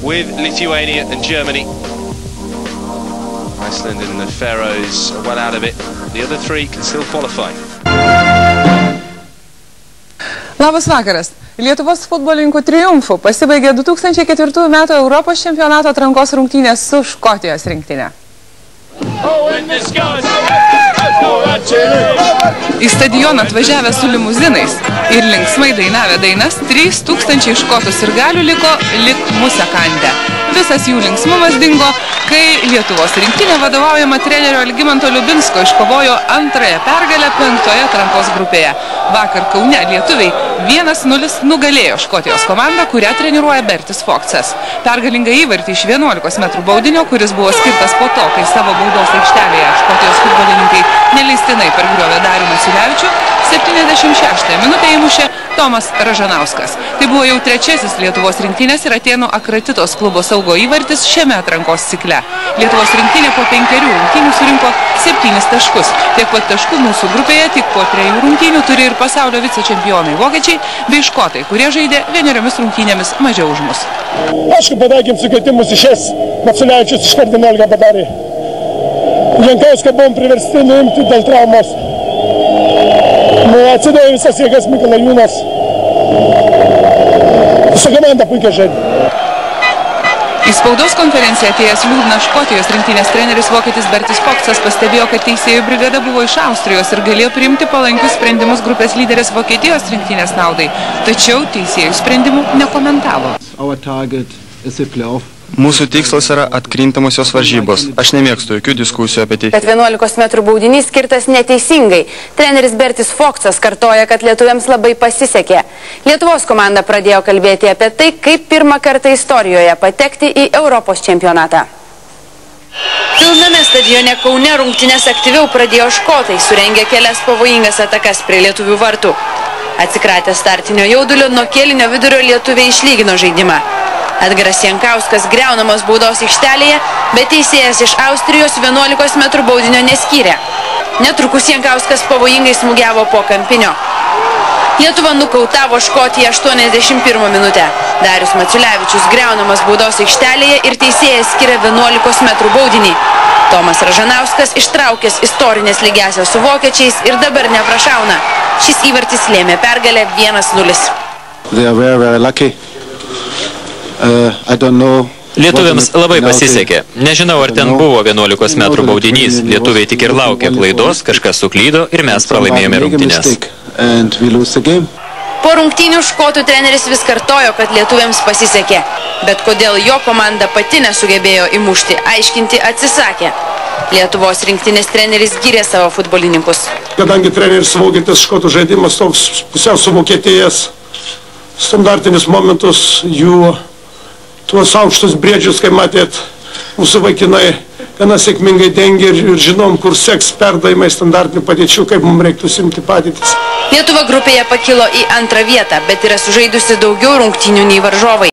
with Lithuania and Germany. Iceland and the Faroes are well out of it. The other three can still qualify. Labas vakaras. Lietuvos futbolininkų triumfų pasibaigė 2004 metų Europos čempionato atrankos rungtynės su Škotijos rinktinė. Į stadioną atvažiavę su limuzinais ir linksmai dainavę dainas 3000 škotų sirgalių liko lyg musę kandę. Visas jų linksmumas dingo, kai Lietuvos rinktinė vadovaujama trenerio Algimanto Liubinsko iškovojo antrąją pergalę 5-oje atrankos grupėje. Vakar Kaune lietuviai 1-0 nugalėjo Škotijos komandą, kurią treniruoja Bertis Foksas. Pergalingą įvartį iš 11 metrų baudinio, kuris buvo skirtas po to, kai savo baudos aikštelėje Škotijos futbolininkai neleistinai pergriovė Darių Masiulevičių, 76 minutę įmušė Tomas Ražanauskas. Tai buvo jau trečiasis Lietuvos rinktinės ir Atėnų Akratitos klubo saugo įvartis šiame atrankos cikle. Lietuvos rinktinė po 5 rungtynių surinko 7 taškus. Tiek pat taškų mūsų grupėje tik po 3 rungtynių turi ir pasaulio vicečempionai vokiečiai bei škotai, kurie žaidė 1 rungtynėmis mažiau už mus. Aišku, padaikėm sukretimus išės. Masiulevičius iš karto 11 padarė. Jankauską buvom priversti nuimti dėl traumos. Atsidėjo visas jėgas Mikalajūnas. Visa komanda puikiai žaidė. Į spaudos konferenciją atėjęs liūdnas Škotijos rinktinės treneris vokietis Bertis Foksas pastebėjo, kad teisėjų brigada buvo iš Austrijos ir galėjo priimti palankius sprendimus grupės lyderės Vokietijos rinktinės naudai. Tačiau teisėjų sprendimų nekomentavo. Mūsų tikslas yra atkrintamosios varžybos. Aš nemėgstu jokių diskusijų apie teisėjus. Bet 11 metrų baudinys skirtas neteisingai. Treneris Bertis Foksas kartoja, kad lietuviams labai pasisekė. Lietuvos komanda pradėjo kalbėti apie tai, kaip pirmą kartą istorijoje patekti į Europos čempionatą. Pilname stadione Kaune rungtynės aktyviau pradėjo škotai, surengė kelias pavojingas atakas prie lietuvių vartų. Atsikratę startinio jaudulio, nuo kėlinio vidurio lietuviai išlygino žaidimą. Edgaras Jankauskas griaunamas baudos aikštelėje, bet teisėjas iš Austrijos 11 metrų baudinio neskyrė. Netrukus Jankauskas pavojingai smūgiavo po kampinio. Lietuva nukautavo Škotiją 81 minutę. Darius Masiulevičius griaunamas baudos aikštelėje ir teisėjas skiria 11 metrų baudinį. Tomas Ražanauskas ištraukęs istorinės lygiasios su vokiečiais ir dabar neprašauna. Šis įvartis lėmė pergalę 1-0. Lietuviams labai pasisekė. Nežinau, ar ten buvo 11 metrų baudinys. Lietuviai tik ir laukė klaidos, kažkas suklydo ir mes pralaimėjome rungtynes. Po rungtynių škotų treneris vis kartojo, kad lietuviams pasisekė. Bet kodėl jo komanda pati nesugebėjo įmušti, aiškinti atsisakė. Lietuvos rinktinės treneris gyrė savo futbolininkus. Kadangi treneris vokietis, škotų žaidimas toks pusiau suvokietėjęs, standartinius momentus jų tuos aukštus briedžius, kaip matėt, mūsų vaikinai gana sėkmingai dengia ir žinom, kur seks perdavimai standartinių padėčių, kaip mums reiktų simti padėtis. Lietuva grupėje pakilo į 2. vietą, bet yra sužaidusi daugiau rungtynių nei varžovai.